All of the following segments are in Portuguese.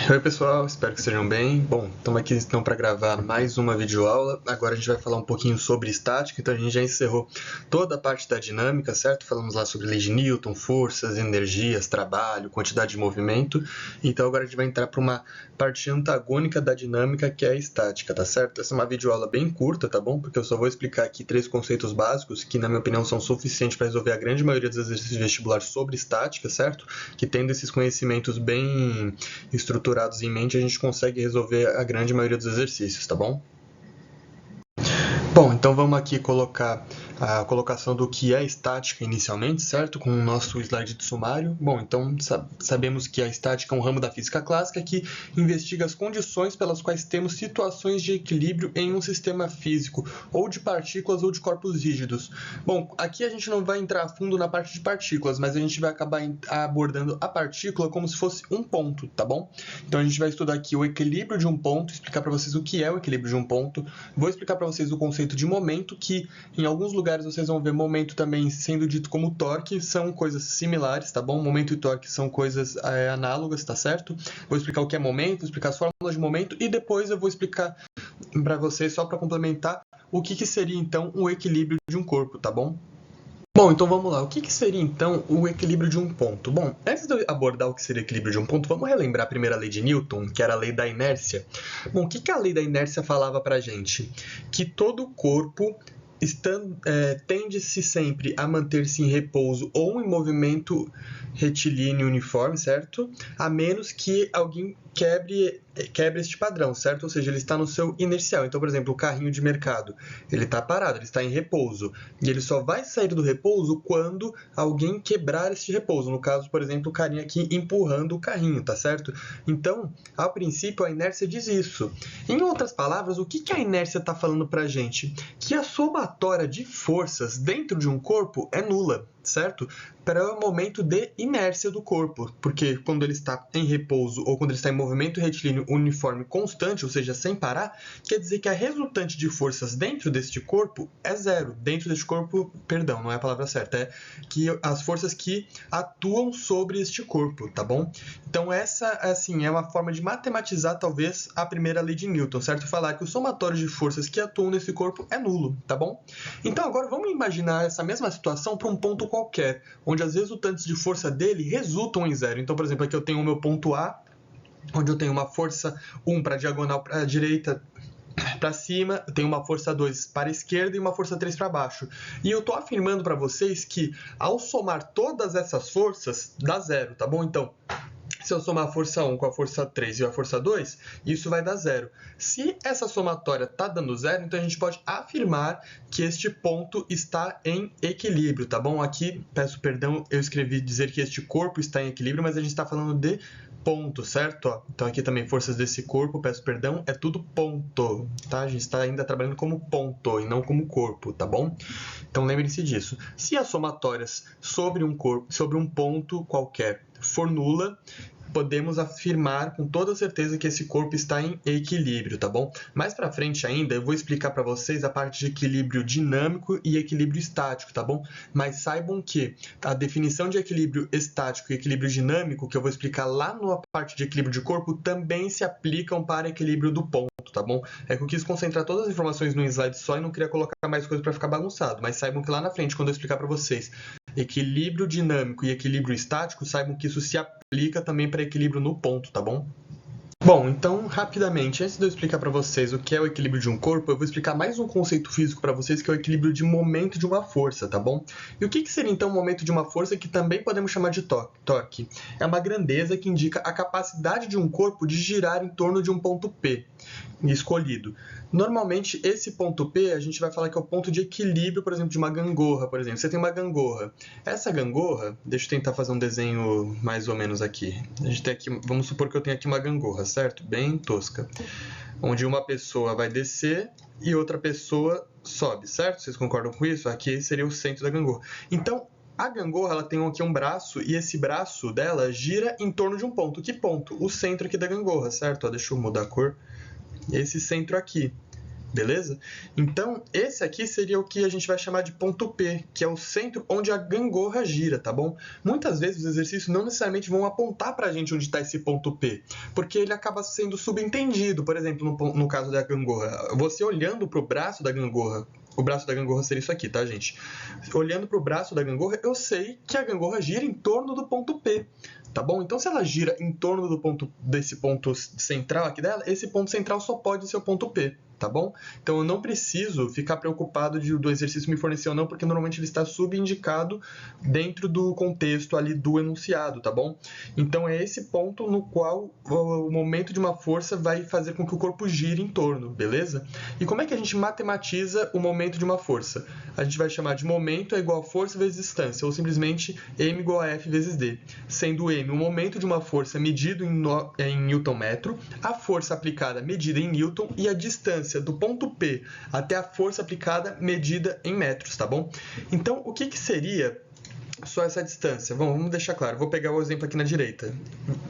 Oi pessoal, espero que estejam bem. Bom, estamos aqui então para gravar mais uma videoaula. Agora a gente vai falar um pouquinho sobre estática, então a gente já encerrou toda a parte da dinâmica, certo? Falamos lá sobre lei de Newton, forças, energias, trabalho, quantidade de movimento. Então agora a gente vai entrar para uma parte antagônica da dinâmica, que é a estática, tá certo? Essa é uma videoaula bem curta, tá bom? Porque eu só vou explicar aqui 3 conceitos básicos que, na minha opinião, são suficientes para resolver a grande maioria dos exercícios vestibulares sobre estática, certo? Que tendo esses conhecimentos bem estruturados em mente, a gente consegue resolver a grande maioria dos exercícios, tá bom? Bom, então vamos aqui colocar a colocação do que é estática inicialmente, certo? Com o nosso slide de sumário. Bom, então sabemos que a estática é um ramo da física clássica que investiga as condições pelas quais temos situações de equilíbrio em um sistema físico, ou de partículas ou de corpos rígidos. Bom, aqui a gente não vai entrar a fundo na parte de partículas, mas a gente vai acabar abordando a partícula como se fosse um ponto, tá bom? Então a gente vai estudar aqui o equilíbrio de um ponto, explicar para vocês o que é o equilíbrio de um ponto, vou explicar para vocês o conceito de momento, que em alguns lugares vocês vão ver momento também sendo dito como torque, são coisas similares, tá bom? Momento e torque são coisas análogas, tá certo? Vou explicar o que é momento, vou explicar as fórmulas de momento e depois eu vou explicar para vocês, só para complementar, o que seria então o equilíbrio de um corpo, tá bom? Bom, então vamos lá. O que seria, então, o equilíbrio de um ponto? Bom, antes de eu abordar o que seria o equilíbrio de um ponto, vamos relembrar a primeira lei de Newton, que era a lei da inércia. Bom, o que a lei da inércia falava pra gente? Que todo corpo tende-se sempre a manter-se em repouso ou em movimento retilíneo uniforme, certo? A menos que alguém quebre este padrão, certo? Ou seja, ele está no seu inercial. Então, por exemplo, o carrinho de mercado, ele está parado, ele está em repouso. E ele só vai sair do repouso quando alguém quebrar este repouso. No caso, por exemplo, o carinha aqui empurrando o carrinho, tá certo? Então, a princípio, a inércia diz isso. Em outras palavras, o que a inércia está falando pra gente? Que a somatória de forças dentro de um corpo é nula, certo? Para o momento de inércia do corpo, porque quando ele está em repouso ou quando ele está em movimento retilíneo uniforme constante, ou seja, sem parar, quer dizer que a resultante de forças dentro deste corpo é zero. Dentro deste corpo, perdão, não é a palavra certa, é que as forças que atuam sobre este corpo, tá bom? Então essa, assim, é uma forma de matematizar talvez a primeira lei de Newton, certo? Falar que o somatório de forças que atuam nesse corpo é nulo, tá bom? Então agora vamos imaginar essa mesma situação para um ponto qualquer, onde as resultantes de força dele resultam em zero. Então, por exemplo, aqui eu tenho o meu ponto A, onde eu tenho uma força 1 para a diagonal para a direita, para cima, eu tenho uma força 2 para a esquerda e uma força 3 para baixo. E eu estou afirmando para vocês que, ao somar todas essas forças, dá zero, tá bom? Então, se eu somar a força 1 com a força 3 e a força 2, isso vai dar zero. Se essa somatória está dando zero, então a gente pode afirmar que este ponto está em equilíbrio, tá bom? Aqui, peço perdão, eu escrevi dizer que este corpo está em equilíbrio, mas a gente está falando de ponto, certo? Ó, então aqui também forças desse corpo, peço perdão, é tudo ponto, tá? A gente está ainda trabalhando como ponto e não como corpo, tá bom? Então lembre-se disso. Se as somatórias sobre um corpo, sobre um ponto qualquer for nula, podemos afirmar com toda certeza que esse corpo está em equilíbrio, tá bom? Mais para frente ainda, eu vou explicar para vocês a parte de equilíbrio dinâmico e equilíbrio estático, tá bom? Mas saibam que a definição de equilíbrio estático e equilíbrio dinâmico, que eu vou explicar lá na parte de equilíbrio de corpo, também se aplicam para equilíbrio do ponto, tá bom? É que eu quis concentrar todas as informações num slide só e não queria colocar mais coisa para ficar bagunçado, mas saibam que lá na frente, quando eu explicar para vocês equilíbrio dinâmico e equilíbrio estático, saibam que isso se aplica também para equilíbrio no ponto, tá bom? Bom, então, rapidamente, antes de eu explicar para vocês o que é o equilíbrio de um corpo, eu vou explicar mais um conceito físico para vocês, que é o equilíbrio de momento de uma força, tá bom? E o que seria, então, o momento de uma força, que também podemos chamar de torque? É uma grandeza que indica a capacidade de um corpo de girar em torno de um ponto P escolhido. Normalmente, esse ponto P, a gente vai falar que é o ponto de equilíbrio, por exemplo, de uma gangorra, por exemplo. Você tem uma gangorra. Essa gangorra, deixa eu tentar fazer um desenho mais ou menos aqui. A gente tem aqui, vamos supor que eu tenho aqui uma gangorra, certo? Bem tosca. Onde uma pessoa vai descer e outra pessoa sobe, certo? Vocês concordam com isso? Aqui seria o centro da gangorra. Então, a gangorra, ela tem aqui um braço, e esse braço dela gira em torno de um ponto. Que ponto? O centro aqui da gangorra, certo? Ó, deixa eu mudar a cor. Esse centro aqui. beleza? Então, esse aqui seria o que a gente vai chamar de ponto P, que é o centro onde a gangorra gira, tá bom? Muitas vezes os exercícios não necessariamente vão apontar para a gente onde está esse ponto P, porque ele acaba sendo subentendido. Por exemplo, no caso da gangorra, você olhando para o braço da gangorra, o braço da gangorra seria isso aqui, tá, gente? Olhando para o braço da gangorra, eu sei que a gangorra gira em torno do ponto P, tá bom? Então, se ela gira em torno desse ponto central aqui dela, esse ponto central só pode ser o ponto P, tá bom? Então, eu não preciso ficar preocupado do exercício me fornecer ou não, porque normalmente ele está subindicado dentro do contexto ali do enunciado, tá bom? Então, é esse ponto no qual o momento de uma força vai fazer com que o corpo gire em torno, beleza? E como é que a gente matematiza o momento de uma força? A gente vai chamar de momento é igual a força vezes distância, ou simplesmente m igual a F vezes d, sendo m o momento de uma força medido em Newton-metro, a força aplicada medida em Newton e a distância do ponto P até a força aplicada medida em metros, tá bom? Então, o que seria só essa distância? Bom, vamos deixar claro. Vou pegar o exemplo aqui na direita.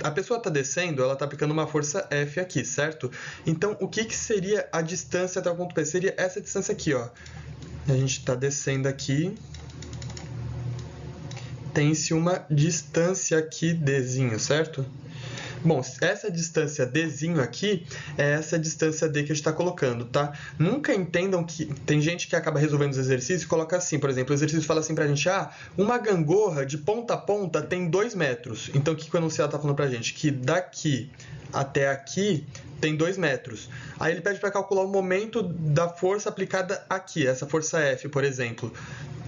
A pessoa está descendo, ela está aplicando uma força F aqui, certo? Então, o que seria a distância até o ponto P? Seria essa distância aqui, ó. A gente está descendo aqui. Tem-se uma distância aqui, Dzinho, certo? Bom, essa distância Dzinho aqui é essa distância D que a gente está colocando, tá? Nunca entendam que... Tem gente que acaba resolvendo os exercícios e coloca assim, por exemplo, o exercício fala assim pra gente, uma gangorra de ponta a ponta tem 2 metros. Então, o que o enunciado está falando pra gente? Que daqui até aqui tem 2 metros. Aí ele pede para calcular o momento da força aplicada aqui, essa força F, por exemplo.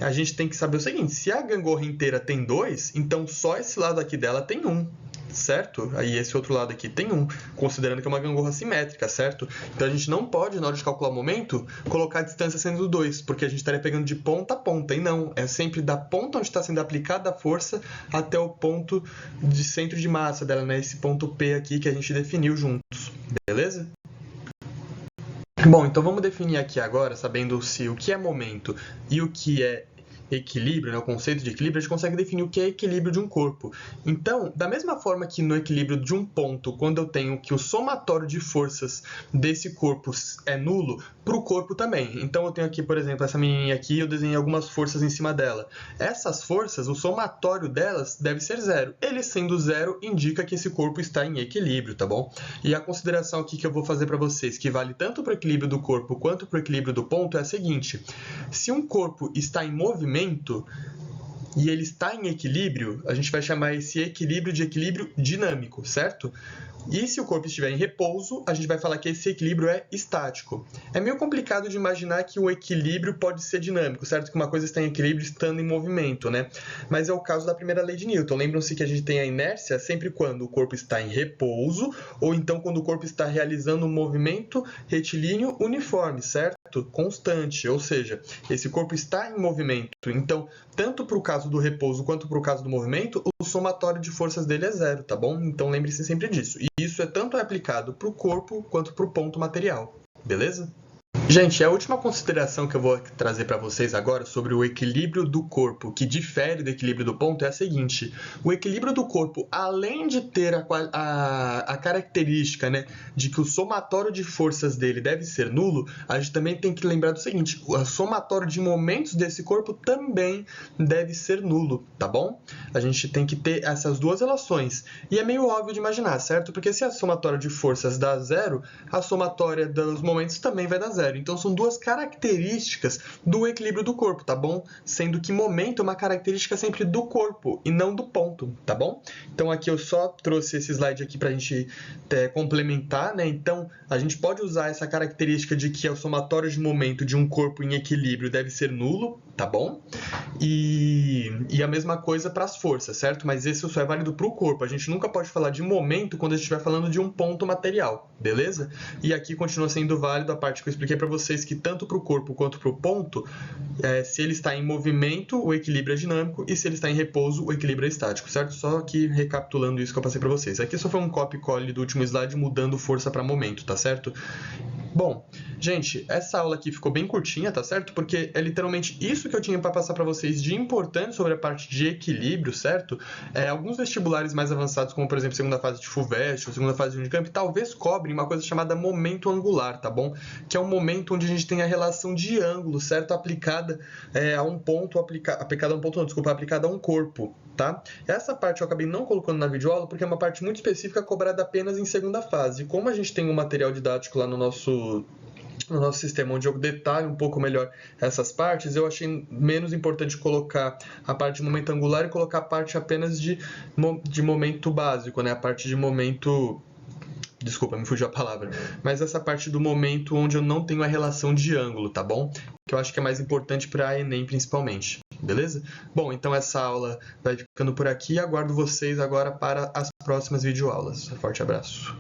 A gente tem que saber o seguinte, se a gangorra inteira tem 2, então só esse lado aqui dela tem 1, certo? Aí esse outro lado aqui tem 1, considerando que é uma gangorra simétrica, certo? Então a gente não pode, na hora de calcular o momento, colocar a distância sendo 2, porque a gente estaria pegando de ponta a ponta, e não, é sempre da ponta onde está sendo aplicada a força até o ponto de centro de massa dela, né? Esse ponto P aqui que a gente definiu juntos, beleza? Bom, então vamos definir aqui agora, sabendo se o que é momento e o que é equilíbrio, né, o conceito de equilíbrio, a gente consegue definir o que é equilíbrio de um corpo. Então, da mesma forma que no equilíbrio de um ponto, quando eu tenho que o somatório de forças desse corpo é nulo, para o corpo também. Então, eu tenho aqui, por exemplo, essa menininha aqui, eu desenhei algumas forças em cima dela. Essas forças, o somatório delas deve ser 0. Ele sendo 0, indica que esse corpo está em equilíbrio, tá bom? E a consideração aqui que eu vou fazer para vocês, que vale tanto para o equilíbrio do corpo quanto para o equilíbrio do ponto, é a seguinte. Se um corpo está em movimento e ele está em equilíbrio, a gente vai chamar esse equilíbrio de equilíbrio dinâmico, certo? E se o corpo estiver em repouso, a gente vai falar que esse equilíbrio é estático. É meio complicado de imaginar que o equilíbrio pode ser dinâmico, certo? Que uma coisa está em equilíbrio estando em movimento, né? Mas é o caso da primeira lei de Newton. Lembram-se que a gente tem a inércia sempre quando o corpo está em repouso ou então quando o corpo está realizando um movimento retilíneo uniforme, certo? Constante, ou seja, esse corpo está em movimento. Então, tanto para o caso do repouso quanto para o caso do movimento, o somatório de forças dele é 0, tá bom? Então, lembre-se sempre disso. E isso é tanto aplicado para o corpo quanto para o ponto material, beleza? Gente, a última consideração que eu vou trazer para vocês agora sobre o equilíbrio do corpo, que difere do equilíbrio do ponto, é a seguinte. O equilíbrio do corpo, além de ter a característica, né, de que o somatório de forças dele deve ser nulo, a gente também tem que lembrar do seguinte, o somatório de momentos desse corpo também deve ser nulo, tá bom? A gente tem que ter essas duas relações. E é meio óbvio de imaginar, certo? Porque se a somatória de forças dá 0, a somatória dos momentos também vai dar 0. Então, são duas características do equilíbrio do corpo, tá bom? Sendo que momento é uma característica sempre do corpo e não do ponto, tá bom? Então, aqui eu só trouxe esse slide aqui para a gente complementar, né? Então, a gente pode usar essa característica de que o somatório de momento de um corpo em equilíbrio deve ser nulo, tá bom? E a mesma coisa para as forças, certo? Mas isso só é válido para o corpo. A gente nunca pode falar de momento quando a gente estiver falando de um ponto material, beleza? E aqui continua sendo válido a parte que eu expliquei para vocês, que tanto para o corpo quanto para o ponto, se ele está em movimento, o equilíbrio é dinâmico, e se ele está em repouso, o equilíbrio é estático, certo? Só aqui recapitulando isso que eu passei para vocês. Aqui só foi um copy-colle do último slide, mudando força para momento, tá certo? Bom, gente, essa aula aqui ficou bem curtinha, tá certo? Porque é literalmente isso que eu tinha para passar para vocês de importante sobre a parte de equilíbrio, certo? Alguns vestibulares mais avançados, como por exemplo segunda fase de FUVEST ou segunda fase de Unicamp, talvez cobrem uma coisa chamada momento angular, tá bom? Que é um momento onde a gente tem a relação de ângulo, certo? Aplicada a um ponto, aplicada a um ponto, não, desculpa, aplicada a um corpo. Tá? Essa parte eu acabei não colocando na videoaula porque é uma parte muito específica cobrada apenas em segunda fase. E como a gente tem um material didático lá no nosso sistema, onde eu detalho um pouco melhor essas partes, eu achei menos importante colocar a parte de momento angular e colocar a parte apenas de momento básico, né? A parte de momento... Desculpa, me fugiu a palavra. Mas essa parte do momento onde eu não tenho a relação de ângulo, tá bom? Que eu acho que é mais importante para a Enem, principalmente. Beleza? Bom, então essa aula vai ficando por aqui. Aguardo vocês agora para as próximas videoaulas. Forte abraço.